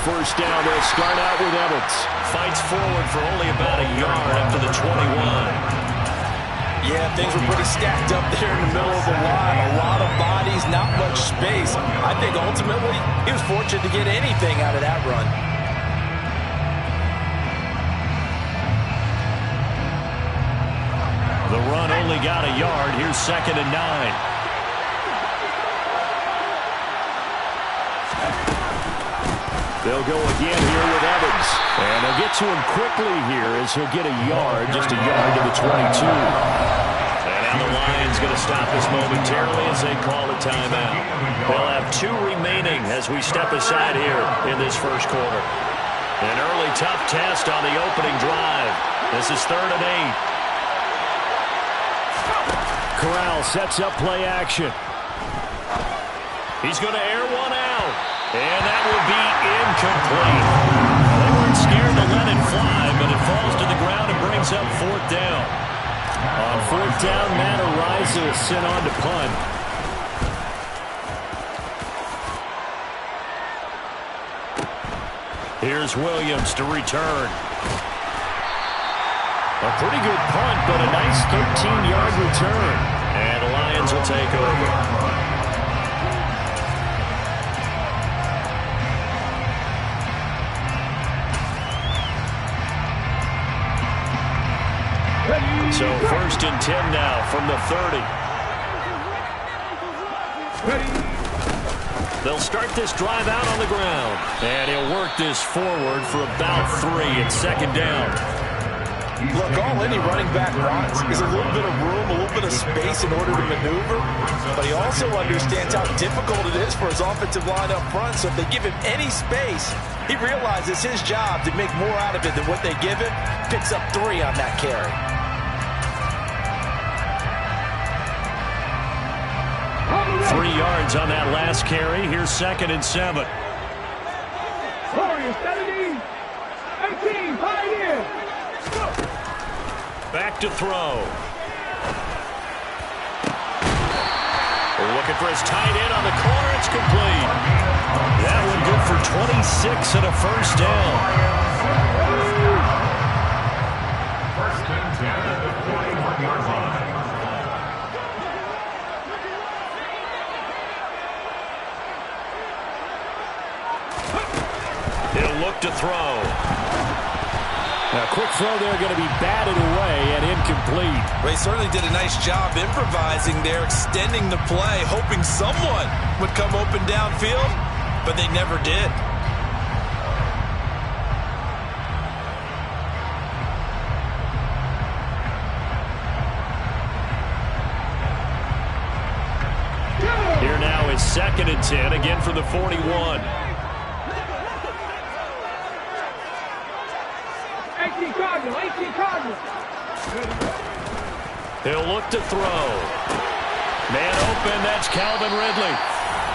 first down. They'll start out with Evans. Fights forward for only about a yard up to the 21. Yeah, things were pretty stacked up there in the middle of the line. A lot of bodies, not much space. I think ultimately he was fortunate to get anything out of that run. The run only got a yard. Here's 2nd and 9. They'll go again here with Evans. And they'll get to him quickly here as he'll get a yard, just a yard to the 22. And now the Lions going to stop this momentarily as they call a timeout. They'll have 2 remaining as we step aside here in this first quarter. An early tough test on the opening drive. This is 3rd and 8. Corral sets up play action. He's going to air one out. And that will be incomplete. They weren't scared to let it fly, but it falls to the ground and brings up 4th down. On 4th down, Matt Araiza is sent on to punt. Here's Williams to return. A pretty good punt, but a nice 13-yard return. And the Lions will take over. So 1st and 10 now from the 30. They'll start this drive out on the ground. And he'll work this forward for about 3 at 2nd down. Look, all any running back wants is a little bit of room, a little bit of space in order to maneuver. But he also understands how difficult it is for his offensive line up front. So if they give him any space, he realizes his job to make more out of it than what they give him. Picks up 3 on that carry. 3 yards on that last carry. Here's 2nd and 7. Back to throw. Looking for his tight end on the corner. It's complete. That one good for 26 and a first down. First and 10 at the 41-yard line. He'll look to throw. A quick throw there going to be batted away and incomplete. Well, he certainly did a nice job improvising there, extending the play, hoping someone would come open downfield, but they never did. Here now is 2nd and 10, again from the 41. He'll look to throw. Man open, that's Calvin Ridley.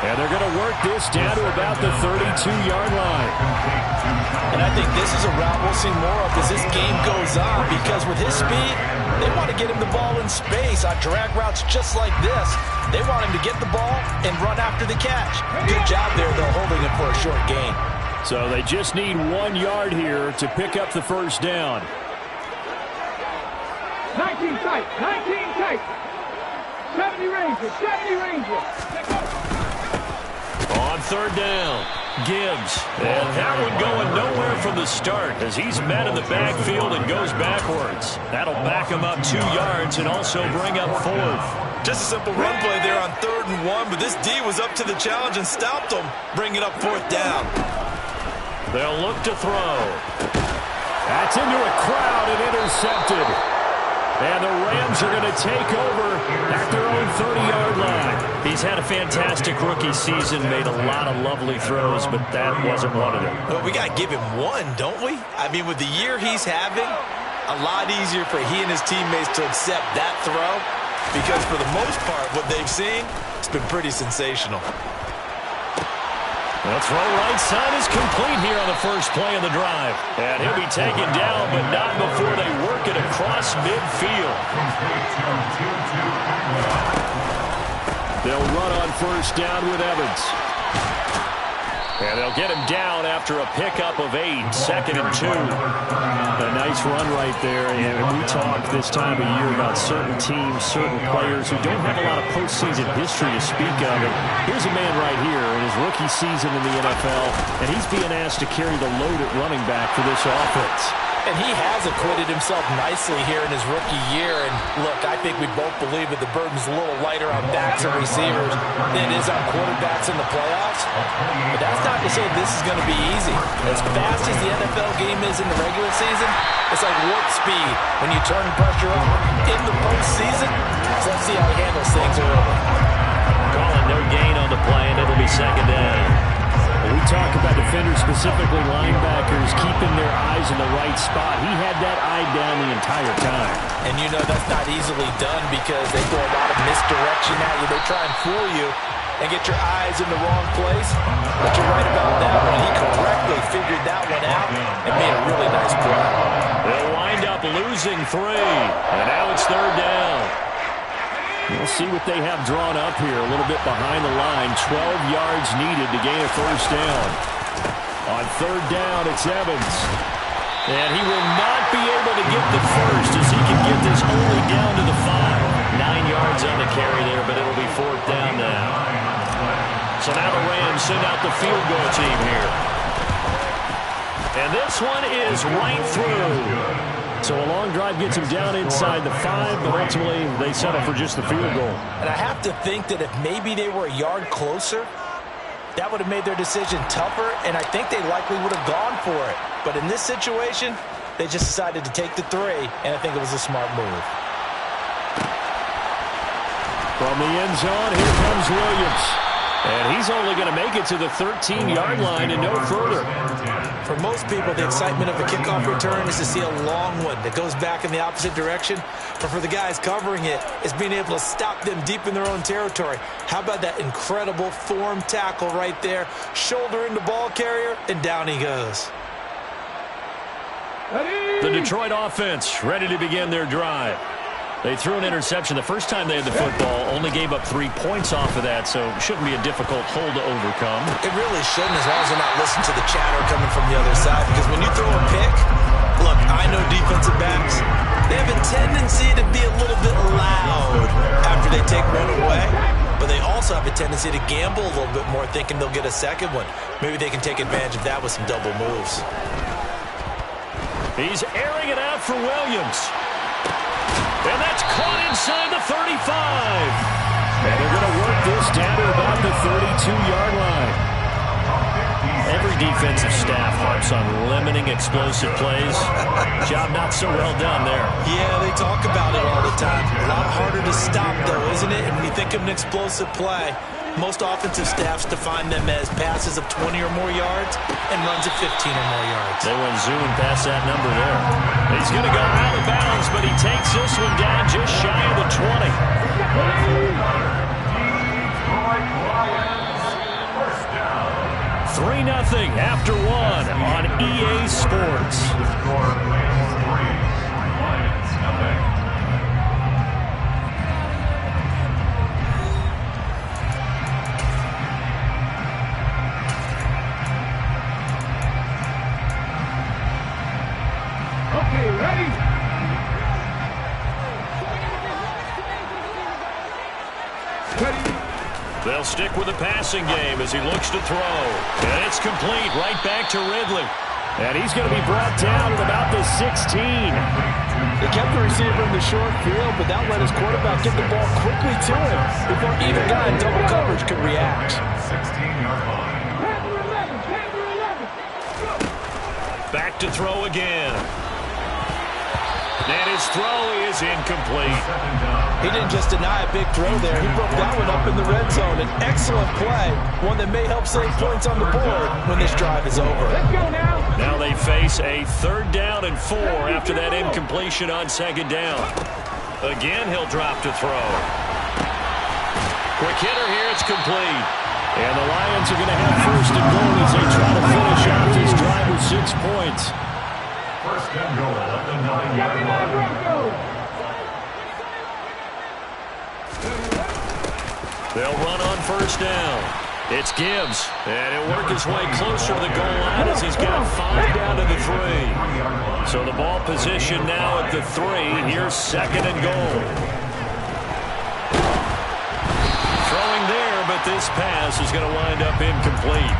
And they're going to work this down to about the 32-yard line. And I think this is a route we'll see more of as this game goes on, because with his speed, they want to get him the ball in space on drag routes just like this. They want him to get the ball and run after the catch. Good job there, though, holding him for a short gain. So they just need 1 yard here to pick up the first down. 19 tight, 19 tight. 70 Rangers, 70 Rangers. On 3rd down, Gibbs. And that one going nowhere from the start as he's met in the backfield and goes backwards. That'll back him up 2 yards and also bring up 4th. Just a simple run play there on 3rd and 1, but this D was up to the challenge and stopped him, bringing up 4th down. They'll look to throw. That's into a crowd and intercepted. And the Rams are going to take over at their own 30-yard line. He's had a fantastic rookie season, made a lot of lovely throws, but that wasn't one of them. Well, we got to give him one, don't we? I mean, with the year he's having, a lot easier for he and his teammates to accept that throw, because for the most part, what they've seen, it's been pretty sensational. The throw right side is complete here on the first play of the drive. And he'll be taken down, but not before they work it across midfield. They'll run on first down with Evans. And they'll get him down after a pickup of 8, 2nd and 2. A nice run right there. And we talk this time of year about certain teams, certain players who don't have a lot of postseason history to speak of. And here's a man right here in his rookie season in the NFL, and he's being asked to carry the load at running back for this offense. And he has acquitted himself nicely here in his rookie year. And look, I think we both believe that the burden's a little lighter on backs and receivers than it is on quarterbacks in the playoffs. But that's not to say this is going to be easy. As fast as the NFL game is in the regular season, it's like warp speed when you turn pressure up in the postseason. So let's see how he handles things early. Calling no gain on the play, and it'll be 2nd down. We talk about defenders, specifically linebackers, keeping their eyes in the right spot. He had that eye down the entire time. And you know that's not easily done because they throw a lot of misdirection at you. They try and fool you and get your eyes in the wrong place. But you're right about that one. He correctly figured that one out and made a really nice play. They'll wind up losing 3, and now it's 3rd down. We'll see what they have drawn up here. A little bit behind the line. 12 yards needed to gain a 1st down. On 3rd down, it's Evans. And he will not be able to get the first as he can get this only down to the 5. 9 yards on the carry there, but it'll be 4th down now. So now the Rams send out the field goal team here. And this one is right through. So a long drive gets him down inside the 5, but ultimately they settle for just the field goal. And I have to think that if maybe they were a yard closer, that would have made their decision tougher, and I think they likely would have gone for it. But in this situation, they just decided to take the 3, and I think it was a smart move. From the end zone, here comes Williams. And he's only going to make it to the 13-yard line and no further. For most people, the excitement of a kickoff return is to see a long one that goes back in the opposite direction. But for the guys covering it, it's being able to stop them deep in their own territory. How about that incredible form tackle right there? Shoulder into ball carrier, and down he goes. The Detroit offense ready to begin their drive. They threw an interception the first time they had the football, only gave up 3 points off of that, so it shouldn't be a difficult hole to overcome. It really shouldn't, as long as they're not listening to the chatter coming from the other side, because when you throw a pick, look, I know defensive backs, they have a tendency to be a little bit loud after they take one away, but they also have a tendency to gamble a little bit more, thinking they'll get a second one. Maybe they can take advantage of that with some double moves. He's airing it out for Williams. And that's caught inside the 35. And they're going to work this down to about the 32-yard line. Every defensive staff harps on limiting explosive plays. Job not so well done there. Yeah, they talk about it all the time. A lot harder to stop, though, isn't it? And when you think of an explosive play, most offensive staffs define them as passes of 20 or more yards and runs of 15 or more yards. They went zooming past that number there. He's going to go out of bounds, but he takes this one down just shy of the 20. 3-0 after 1 on EA Sports. Okay, ready? They'll stick with the passing game as he looks to throw. And it's complete right back to Ridley. And he's going to be brought down at about the 16. They kept the receiver in the short field, but that let his quarterback get the ball quickly to him before either guy in double coverage could react. 16-yard line. Back to throw again. And his throw is incomplete. He didn't just deny a big throw there. He broke that one up in the red zone. An excellent play, one that may help save points on the board when this drive is over. Let's go now. Now they face a 3rd down and 4 after that incompletion on 2nd down. Again, he'll drop to throw. Quick hitter here, it's complete. And the Lions are going to have 1st and goal as they try to finish out this drive with 6 points. 1st and goal at the 9-yard line. They'll run on 1st down. It's Gibbs, and he'll work his way closer to the goal line as he's got 5 down to the 3. So the ball position now at the 3. Here's 2nd and goal. Throwing there, but this pass is going to wind up incomplete.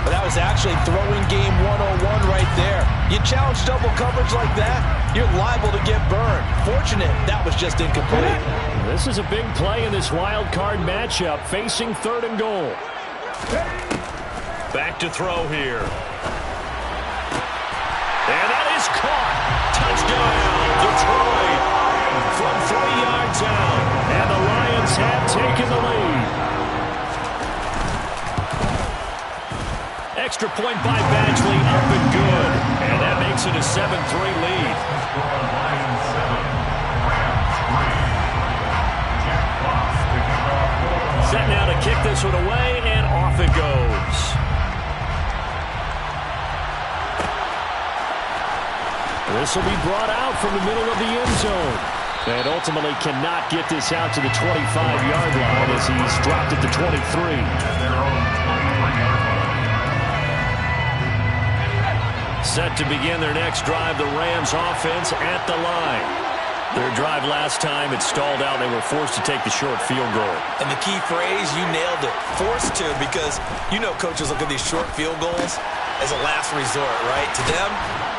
But that was actually throwing game 101 right there. You challenge double coverage like that, you're liable to get burned. Fortunate that was just incomplete. This is a big play in this wild card matchup, facing 3rd and goal. Back to throw here. And that is caught. Touchdown, Detroit. From 3 yards out. And the Lions have taken the lead. Extra point by Badgley, up and good. And that makes it a 7-3 lead. Set now to kick this one away, and off it goes. This will be brought out from the middle of the end zone. And ultimately cannot get this out to the 25-yard line as he's dropped at the 23. Set to begin their next drive, the Rams offense at the line. Their drive last time, it stalled out. They were forced to take the short field goal. And the key phrase, you nailed it. Forced to, because you know coaches look at these short field goals as a last resort, right? To them,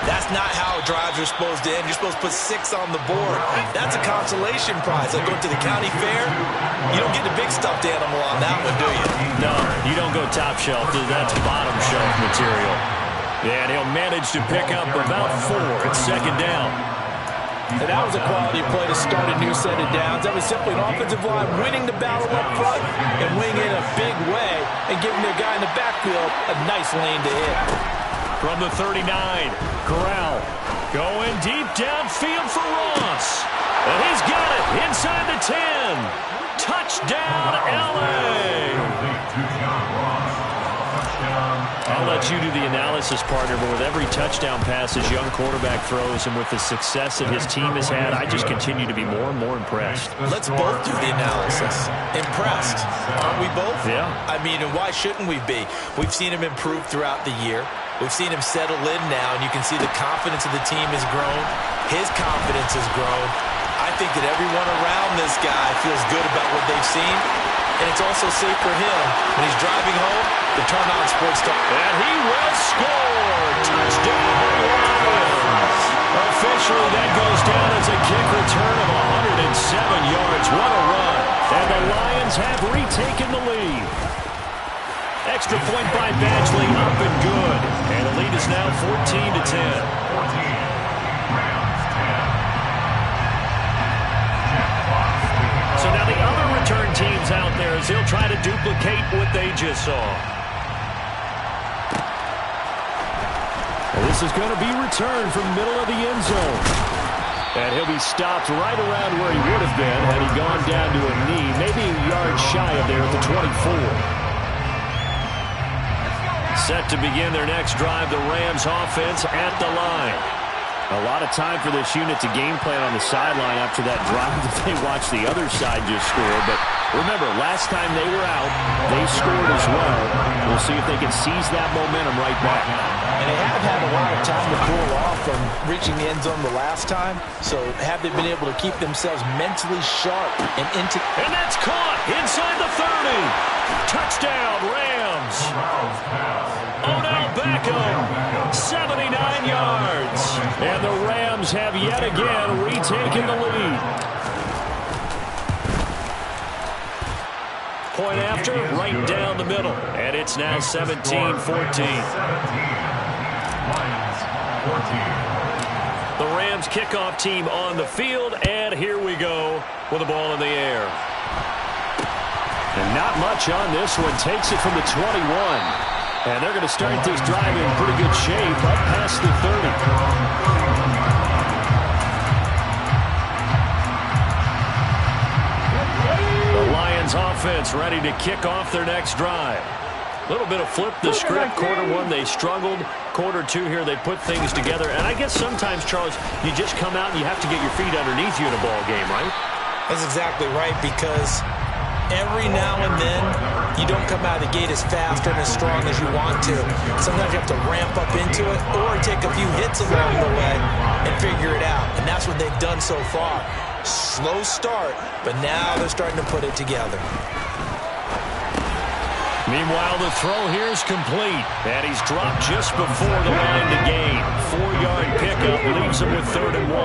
that's not how drives are supposed to end. You're supposed to put 6 on the board. That's a consolation prize. Like going to the county fair, you don't get the big stuffed animal on that one, do you? No, you don't go top shelf. That's bottom shelf material. And he'll manage to pick up about 4. It's 2nd down. And that was a quality play to start a new set of downs. That was simply an offensive line winning the battle up front and winning in a big way and giving their guy in the backfield a nice lane to hit. From the 39, Corral going deep downfield for Ross. And he's got it inside the 10. Touchdown, L.A. I'll let you do the analysis, partner, but with every touchdown pass his young quarterback throws and with the success that his team has had, I just continue to be more and more impressed. Let's both do the analysis. Impressed. Aren't we both? Yeah. I mean, and why shouldn't we be? We've seen him improve throughout the year. We've seen him settle in now, and you can see the confidence of the team has grown. His confidence has grown. I think that everyone around this guy feels good about what they've seen, and it's also safe for him when he's driving home to turn on Sports Talk. And he will score! Touchdown, Lions! Officially, that goes down as a kick return of 107 yards. What a run! And the Lions have retaken the lead. Extra point by Badgley, up and good. And the lead is now 14-10. So now the other return teams out there as they'll try to duplicate what they just saw. Well, this is going to be returned from the middle of the end zone. And he'll be stopped right around where he would have been had he gone down to a knee, maybe a yard shy of there at the 24. Set to begin their next drive, the Rams offense at the line. A lot of time for this unit to game plan on the sideline after that drive that they watched the other side just score. But remember, last time they were out, they scored as well. We'll see if they can seize that momentum right back. And they have had a lot of time to cool off from reaching the end zone the last time. So have they been able to keep themselves mentally sharp and into... And that's caught inside the 30. Touchdown, Rams. Odell Beckham, 79 yards. And the Rams have yet again retaken the lead. Point after, right down the middle. And it's now 17-14. The Rams kickoff team on the field, and here we go with the ball in the air. And not much on this one. Takes it from the 21. And they're going to start this drive in pretty good shape up past the 30. The Lions offense ready to kick off their next drive. A little bit of flip the script. Quarter one, they struggled. Quarter two here, they put things together. And I guess sometimes, Charles, you just come out and you have to get your feet underneath you in a ball game, right? That's exactly right, because every now and then you don't come out of the gate as fast and as strong as you want to. Sometimes you have to ramp up into it or take a few hits along the way and figure it out. And that's what they've done so far. Slow start, but now they're starting to put it together. Meanwhile, the throw here is complete, and he's dropped just before the line to gain. 4-yard pickup leaves him with 3rd and 1.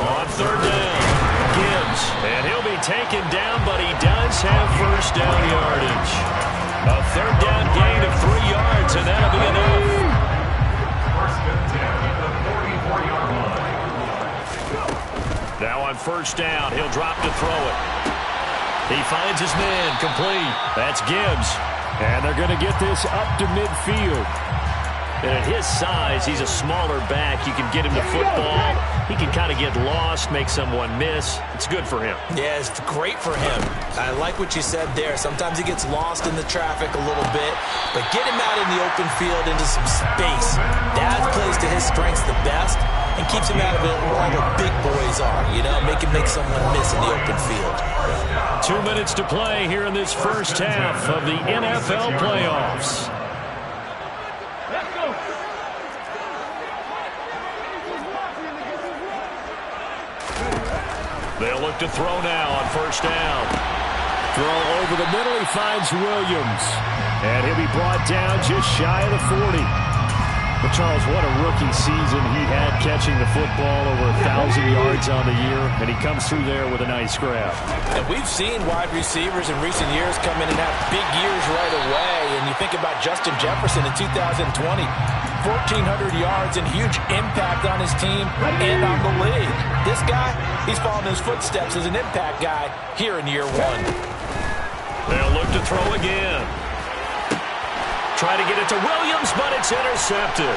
On 3rd down, Gibbs, and he'll be taken down, but he does have first down yardage. A 3rd down gain of 3 yards, and that'll be enough. First and 10 at the 44-yard line. Now on 1st down, he'll drop to throw it. He finds his man, complete. That's Gibbs. And they're going to get this up to midfield. And at his size, he's a smaller back. You can get him to football. He can kind of get lost, make someone miss. It's good for him. Yeah, it's great for him. I like what you said there. Sometimes he gets lost in the traffic a little bit, but get him out in the open field into some space. That plays to his strengths the best and keeps him out of it where all the big boys are, you know, make someone miss in the open field. 2 minutes to play here in this first half of the NFL playoffs. They'll look to throw now on 1st down. Throw over the middle. He finds Williams. And he'll be brought down just shy of the 40. But Charles, what a rookie season he had catching the football, over 1,000 yards on the year. And he comes through there with a nice grab. And we've seen wide receivers in recent years come in and have big years right away. And you think about Justin Jefferson in 2020. 1,400 yards and huge impact on his team and on the league. This guy, he's following his footsteps as an impact guy here in year 1. They'll look to throw again. Try to get it to Williams, but it's intercepted.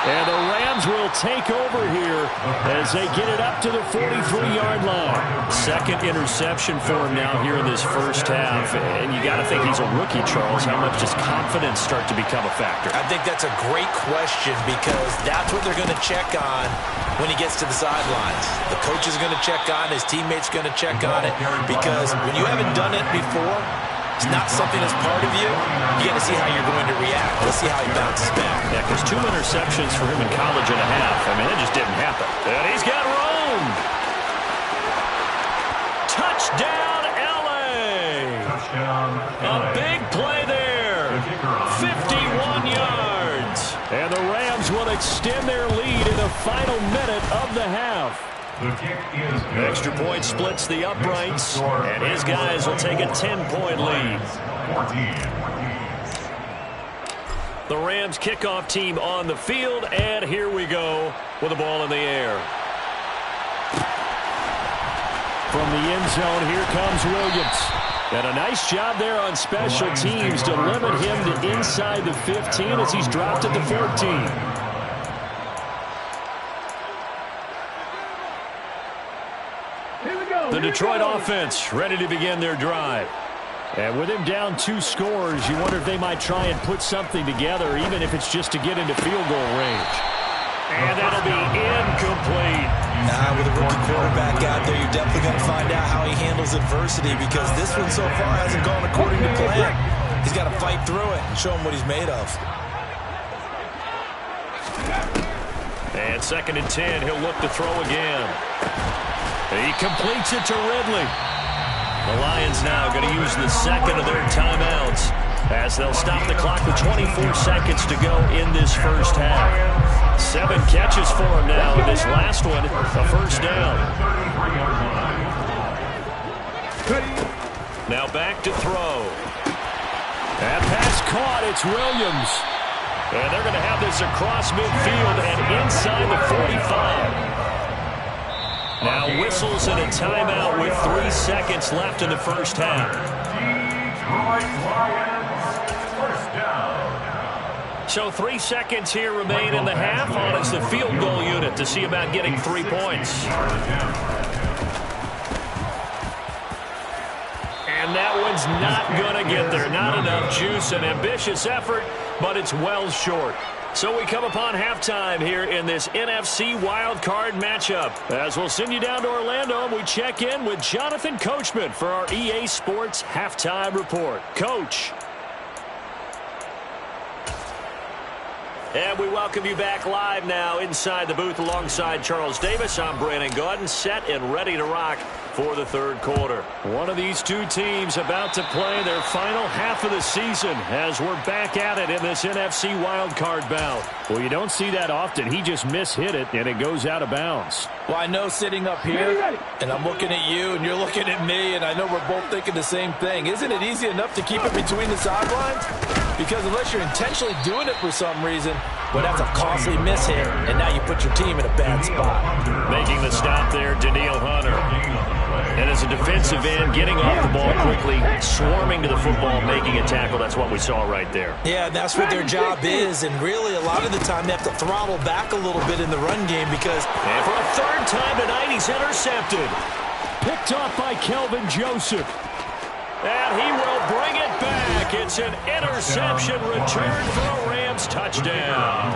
And the Rams will take over here as they get it up to the 43-yard line. 2nd interception for him now here in this first half. And you got to think he's a rookie, Charles. How much does confidence start to become a factor? I think that's a great question because that's what they're going to check on when he gets to the sidelines. The coach is going to check on, his teammates going to check on it, because when you haven't done it before, it's not something that's part of you. You got to see how you're going to react. Let's see how he bounces back. Yeah, because 2 interceptions for him in college and a half. I mean, it just didn't happen. And he's got room. Touchdown, L.A. Touchdown. A big play there. 51 yards. And the Rams will extend their lead in the final minute of the half. The kick is good. Extra point splits the uprights, and his guys will take a 10-point lead. 14. The Rams kickoff team on the field, and here we go with the ball in the air. From the end zone, here comes Williams. And a nice job there on special teams to limit him to inside the 15 as he's dropped at the 14. The Detroit offense ready to begin their drive. And with him down 2 scores, you wonder if they might try and put something together, even if it's just to get into field goal range. And that'll be incomplete. With a rookie quarterback out there, you're definitely going to find out how he handles adversity, because this one so far hasn't gone according to plan. He's got to fight through it and show him what he's made of. And 2nd and 10, he'll look to throw again. He completes it to Ridley. The Lions now going to use the 2nd of their timeouts as they'll stop the clock with 24 seconds to go in this first half. 7 catches for him now. This last one, a first down. Now back to throw. That pass caught. It's Williams. And they're going to have this across midfield and inside the 45. Now whistles and a timeout with 3 seconds left in the first half. So 3 seconds here remain in the half on as the field goal unit to see about getting 3 points. And that one's not going to get there. Not enough juice. An ambitious effort, but it's well short. So we come upon halftime here in this NFC wildcard matchup. As we'll send you down to Orlando, and we check in with Jonathan Coachman for our EA Sports Halftime Report. Coach. And we welcome you back live now inside the booth alongside Charles Davis. I'm Brandon Gaudin, set and ready to rock for the third quarter. One of these two teams about to play their final half of the season as we're back at it in this NFC wildcard bout. Well, you don't see that often. He just mishit it, and it goes out of bounds. Well, I know sitting up here, and I'm looking at you, and you're looking at me, and I know we're both thinking the same thing. Isn't it easy enough to keep it between the sidelines? Because unless you're intentionally doing it for some reason, well, that's a costly mishit, and now you put your team in a bad spot. Making the stop there, Danielle Hunter. And as a defensive end, getting off the ball quickly, swarming to the football, making a tackle. That's what we saw right there. Yeah, that's what their job is, and really a lot of the time they have to throttle back a little bit in the run game because... And for a third time tonight, he's intercepted. Picked off by Kelvin Joseph. And he will bring it back. It's an interception return for a Rams touchdown.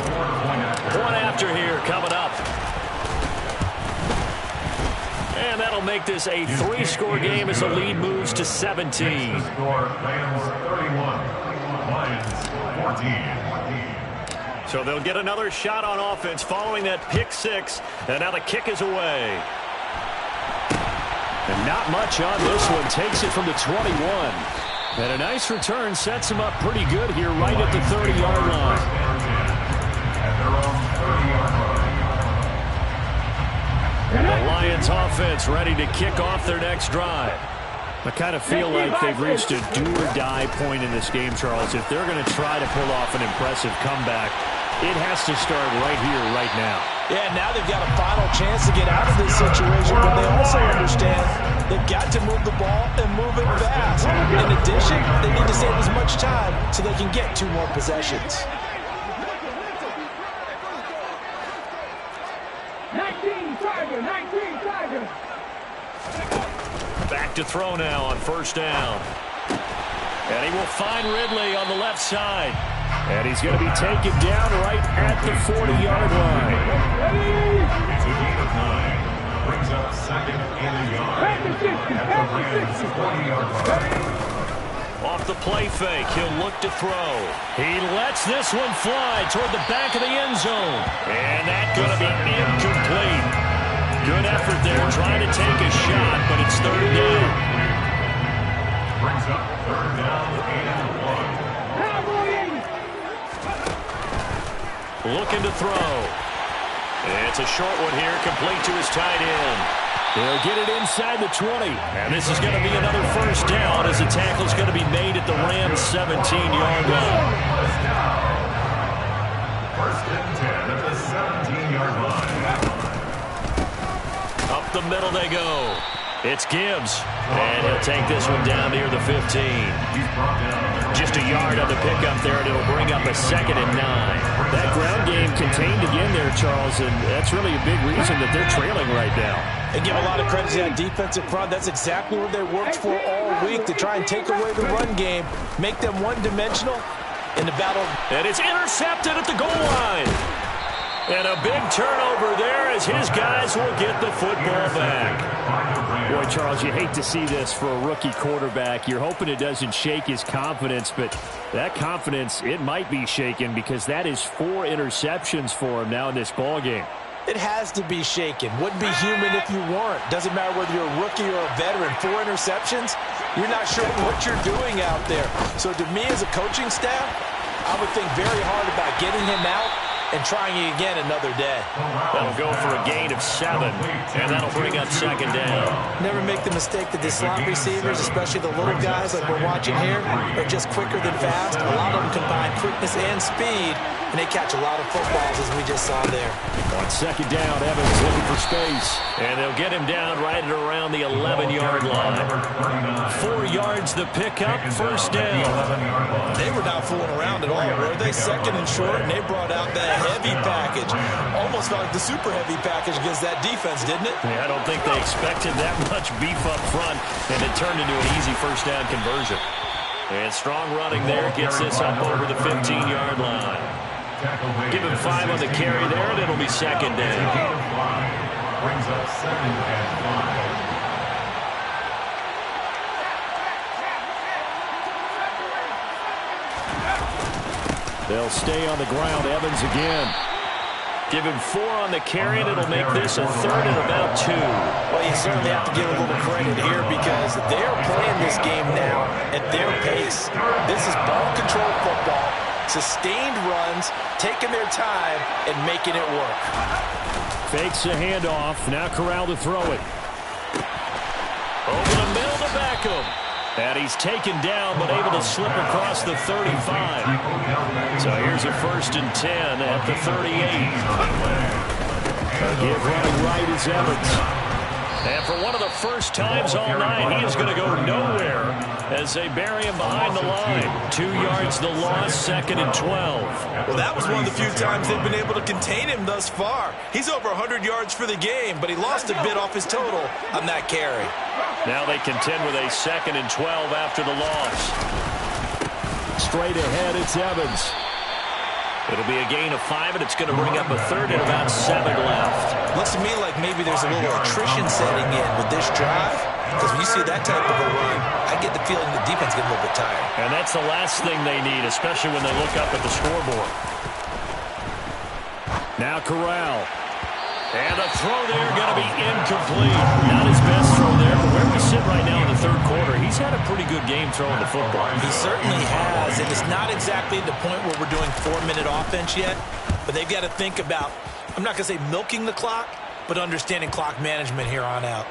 One after here coming up. And that'll make this a three-score game as the lead moves to 17. Rams 31, Lions 14. So they'll get another shot on offense following that pick six. And now the kick is away. And not much on this one. Takes it from the 21. And a nice return sets him up pretty good here right at the 30-yard line. At their own 30-yard line. The Lions offense ready to kick off their next drive. I kind of feel like they've reached a do-or-die point in this game, Charles. If they're going to try to pull off an impressive comeback, it has to start right here, right now. Yeah, now they've got a final chance to get out of this situation, but they also understand they've got to move the ball and move it fast. In addition, they need to save as much time so they can get 2 more possessions. 19 Tiger. Back to throw now on first down. And he will find Ridley on the left side. And he's going to be taken down right at the 40-yard line. It's a gain of 9. Brings up second and a yard. At the Rams 40-yard line. Off the play fake, he'll look to throw. He lets this one fly toward the back of the end zone. And that's going to be incomplete. Good effort there, trying to take a shot, but it's third down. Brings up third down and 1. Looking to throw. It's a short one here, complete to his tight end. They'll get it inside the 20. And this is going to be another first down as the tackle's going to be made at the Rams' 17-yard line. First and 10 at the 17-yard line. Up the middle they go. It's Gibbs. And he'll take this one down near the 15. Just a yard on the pickup there, and it'll bring up a 2nd and 9. That ground game contained again there, Charles, and that's really a big reason that they're trailing right now. They give a lot of credit to that defensive front. That's exactly what they worked for all week, to try and take away the run game, make them one-dimensional in the battle. And it's intercepted at the goal line. And a big turnover there as his guys will get the football back. Boy, Charles, you hate to see this for a rookie quarterback. You're hoping it doesn't shake his confidence, but that confidence, it might be shaken because that is 4 interceptions for him now in this ball game. It has to be shaken. Wouldn't be human if you weren't. Doesn't matter whether you're a rookie or a veteran. 4 interceptions, you're not sure what you're doing out there. So to me as a coaching staff, I would think very hard about getting him out and trying it again another day. That'll go for a gain of 7, and that'll bring up 2nd down. Never make the mistake that the slot receivers, especially the little guys like we're watching here, are just quicker than fast. A lot of them combine quickness and speed, and they catch a lot of footballs, as we just saw there. On 2nd down, Evans looking for space. And they'll get him down right at around the 11-yard line. 4 yards the pickup, first down. They were not fooling around at all, were they? 2nd and short, and they brought out that heavy package. Almost felt like the super heavy package against that defense, didn't it? Yeah, I don't think they expected that much beef up front, and it turned into an easy first down conversion. And strong running there gets this up over the 15-yard line. Give him 5 on the carry there, and it'll be second down. Brings up 2nd and 5. They'll stay on the ground. Evans again. Give him 4 on the carry, and it'll make this a 3rd and about 2. Well, you certainly have to give a little credit here because they're playing this game now at their pace. This is ball control football, sustained runs, taking their time, and making it work. Fakes a handoff. Now Corral to throw it. Over the middle to Beckham. And he's taken down, but able to slip across the 35. So here's a 1st and 10 at the 38. Give running right is Evans. And for one of the first times all night, he is going to go nowhere as they bury him behind the line. 2 yards the loss, 2nd and 12. Well, that was one of the few times they've been able to contain him thus far. He's over 100 yards for the game, but he lost a bit off his total on that carry. Now they contend with a 2nd and 12 after the loss. Straight ahead, it's Evans. It'll be a gain of 5, and it's going to bring up a 3rd and about 7 left. Looks to me like maybe there's a little attrition setting in with this drive, because when you see that type of a run, I get the feeling the defense gets a little bit tired. And that's the last thing they need, especially when they look up at the scoreboard. Now Corral. And the throw there going to be incomplete. Not his best throw there, but where we sit right now in the 3rd quarter, he's had a pretty good game throwing the football. He certainly has, and it's not exactly the point where we're doing 4-minute offense yet, but they've got to think about, I'm not going to say milking the clock, but understanding clock management here on out.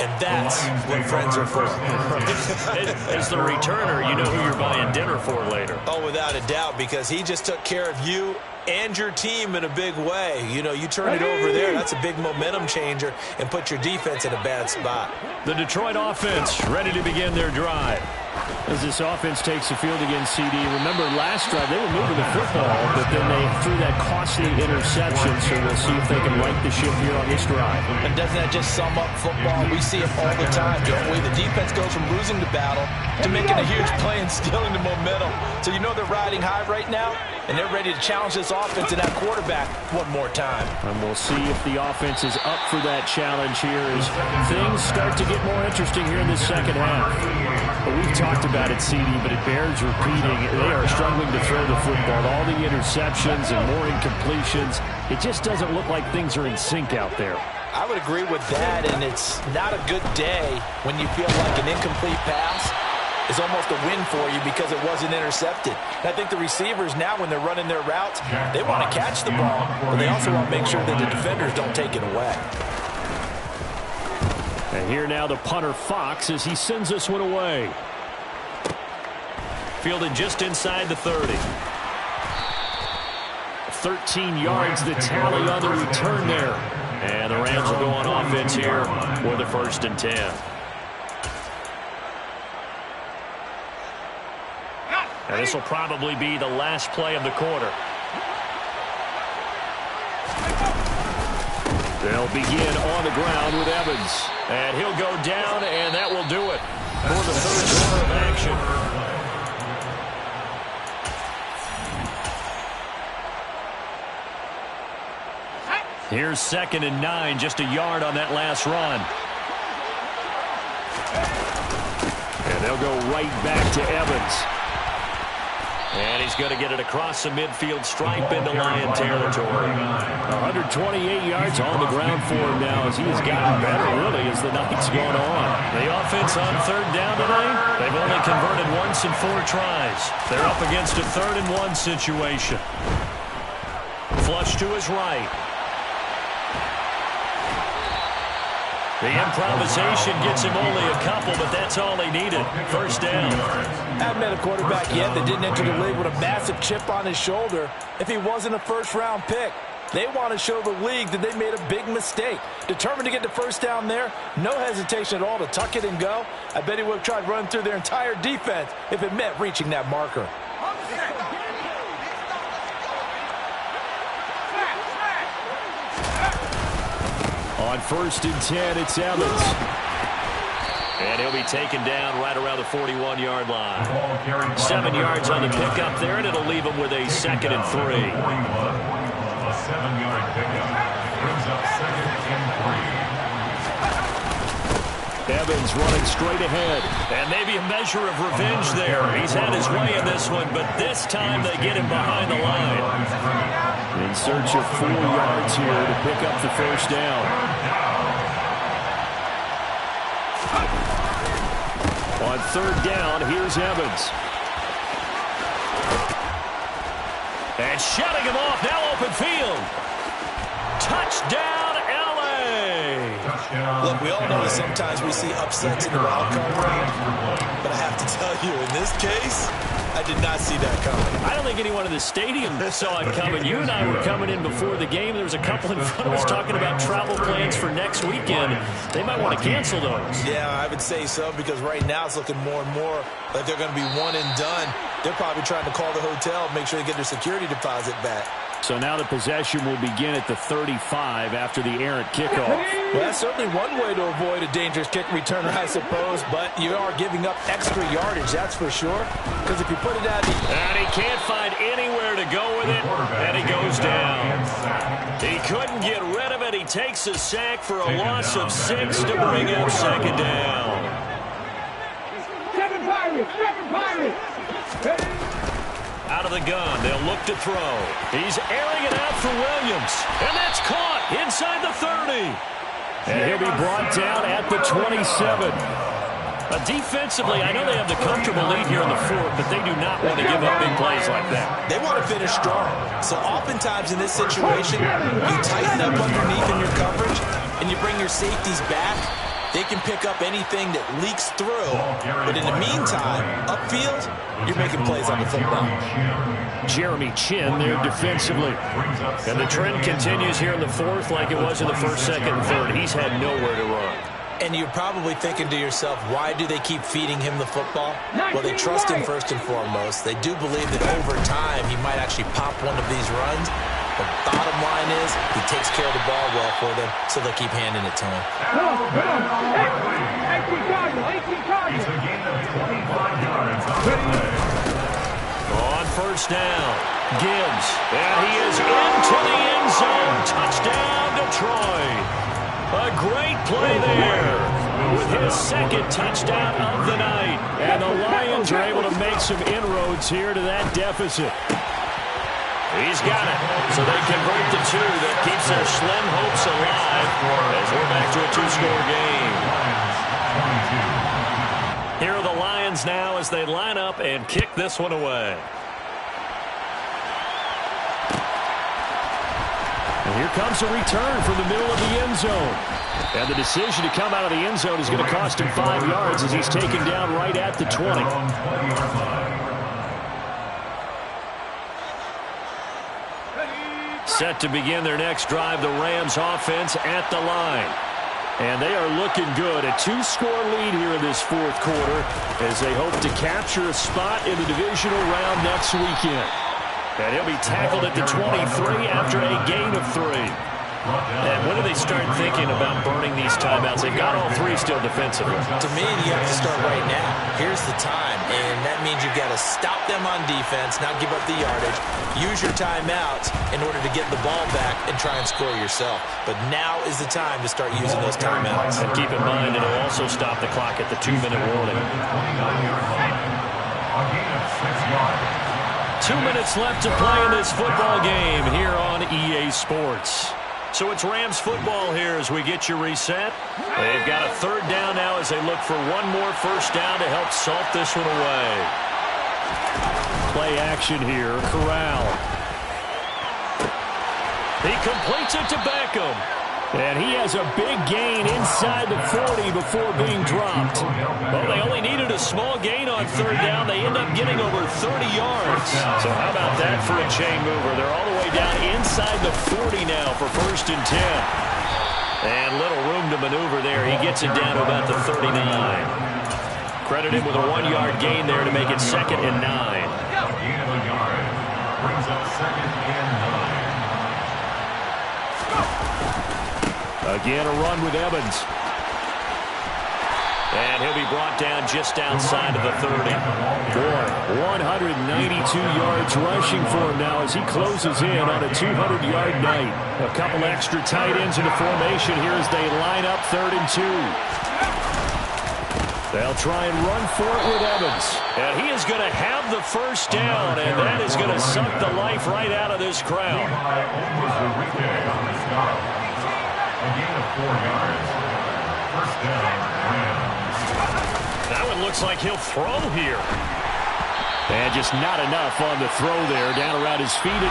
And that's what friends are for. As the returner, you know who you're buying dinner for later. Oh, without a doubt, because he just took care of you and your team in a big way. You know, you turn it over there, that's a big momentum changer, and put your defense in a bad spot. The Detroit offense ready to begin their drive. As this offense takes the field against CD, remember last drive they were moving the football, but then they threw that costly interception, so we'll see if they can right the ship here on this drive. And doesn't that just sum up football? We see it all the time, don't we? The defense goes from losing the battle to making a huge play and stealing the momentum. So you know they're riding high right now, and they're ready to challenge this offense and that quarterback one more time. And we'll see if the offense is up for that challenge here as things start to get more interesting here in the second half. But we've talked about it, CD, but it bears repeating. They are struggling to throw the football. All the interceptions and more incompletions. It just doesn't look like things are in sync out there. I would agree with that, and it's not a good day when you feel like an incomplete pass is almost a win for you because it wasn't intercepted. And I think the receivers now, when they're running their routes, they want to catch the ball, but they also want to make sure that the defenders don't take it away. And here now the punter Fox as he sends this one away. Fielded just inside the 30. 13 yards the tally on the return there. And the Rams will go on offense here for the 1st and 10. And this will probably be the last play of the quarter. They'll begin on the ground with Evans. And he'll go down, and that will do it for the 3rd quarter of action. Here's 2nd and 9, just a yard on that last run. And they'll go right back to Evans. And he's going to get it across the midfield stripe into Lion territory. 128 yards on the ground for him now as he has gotten better, really, as the night's gone on. The offense on 3rd down today, they've only converted once in 4 tries. They're up against a 3rd and 1 situation. Flush to his right. The improvisation gets him only a couple, but that's all he needed. 1st down. Haven't met a quarterback yet that didn't enter the league with a massive chip on his shoulder if he wasn't a 1st-round pick. They want to show the league that they made a big mistake. Determined to get the 1st down there, no hesitation at all to tuck it and go. I bet he would have tried running through their entire defense if it meant reaching that marker. On 1st and 10, it's Evans. And he'll be taken down right around the 41-yard line. 7 yards on the pickup there, and it'll leave him with a 2nd and 3. A 7-yard pickup brings up 2nd and 3. Evans running straight ahead. And maybe a measure of revenge there. He's had his way in this one, but this time they get him behind the line. In search of 4 yards here to pick up the first down. On 3rd down, here's Evans. And shutting him off, now open field. Touchdown, L.A. Look, we all know that sometimes we see upsets in the wild card round, but I have to tell you, in this case, I did not see that coming. I don't think anyone in the stadium saw it coming. You and I were coming in before the game. There was a couple in front of us talking about travel plans for next weekend. They might want to cancel those. Yeah, I would say so, because right now it's looking more and more like they're going to be one and done. They're probably trying to call the hotel, make sure they get their security deposit back. So now the possession will begin at the 35 after the errant kickoff. Well, that's certainly one way to avoid a dangerous kick returner, I suppose, but you are giving up extra yardage, that's for sure, because if you put it out... And he can't find anywhere to go with it, and he goes down. He couldn't get rid of it. He takes a sack for a loss of 6 to bring up 2nd down. 7 Pirates! Out of the gun, they'll look to throw. He's airing it out for Williams, and that's caught inside the 30. And he'll be brought down at the 27. Defensively, I know they have the comfortable lead here in the 4th, but they do not want to give up big plays like that. They want to finish strong. So oftentimes in this situation, you tighten up underneath in your coverage, and you bring your safeties back. They can pick up anything that leaks through. But in the meantime, upfield, you're making plays on the football. Jeremy Chin there defensively. And the trend continues here in the 4th like it was in the 1st, 2nd, and 3rd. He's had nowhere to run. And you're probably thinking to yourself, why do they keep feeding him the football? Well, they trust him first and foremost. They do believe that over time he might actually pop one of these runs. The bottom line is he takes care of the ball well for them, so they'll keep handing it to him. Come on. 18 Cardinals. It's a gain of 25 yards on the play. On 1st down, Gibbs. And he is into the end zone. Touchdown, Detroit. A great play there with his 2nd touchdown of the night. And the Lions are able to make some inroads here to that deficit. He's got it. So they convert the 2. That keeps their slim hopes alive as we're back to a 2-score game. Here are the Lions now as they line up and kick this one away. And here comes a return from the middle of the end zone. And the decision to come out of the end zone is going to cost him 5 yards as he's taken down right at the 20. Set to begin their next drive, the Rams offense at the line. And they are looking good. A 2-score lead here in this 4th quarter as they hope to capture a spot in the divisional round next weekend. And he'll be tackled at the 23 after a gain of 3. And when do they start thinking about burning these timeouts? They've got all 3 still defensively. To me, you have to start right now. Here's the time, and that means you've got to stop them on defense, not give up the yardage, use your timeouts in order to get the ball back and try and score yourself. But now is the time to start using those timeouts. And keep in mind, it'll also stop the clock at the 2-minute warning. 2 minutes left to play in this football game here on EA Sports. So it's Rams football here as we get you reset. They've got a 3rd down now as they look for one more 1st down to help salt this one away. Play action here. Corral. He completes it to Beckham. And he has a big gain inside the 40 before being dropped. Well, they only needed a small gain on 3rd down. They end up getting over 30 yards. So how about that for a chain mover? They're all the way down inside the 40 now for 1st and 10. And little room to maneuver there. He gets it down to about the 39. Credit him with a 1-yard gain there to make it 2nd and 9. Gain of a yard brings up 2nd and 9. Again, a run with Evans. And he'll be brought down just outside of the 30. Boy, 192 yards rushing for him now as he closes in on a 200-yard night. A couple extra tight ends in the formation here as they line up 3rd and 2. They'll try and run for it with Evans. And he is going to have the first down, and that is going to suck the life right out of this crowd. A gain of 4 yards. First down, Rams. That one looks like he'll throw here. And just not enough on the throw there. Down around his feet and in.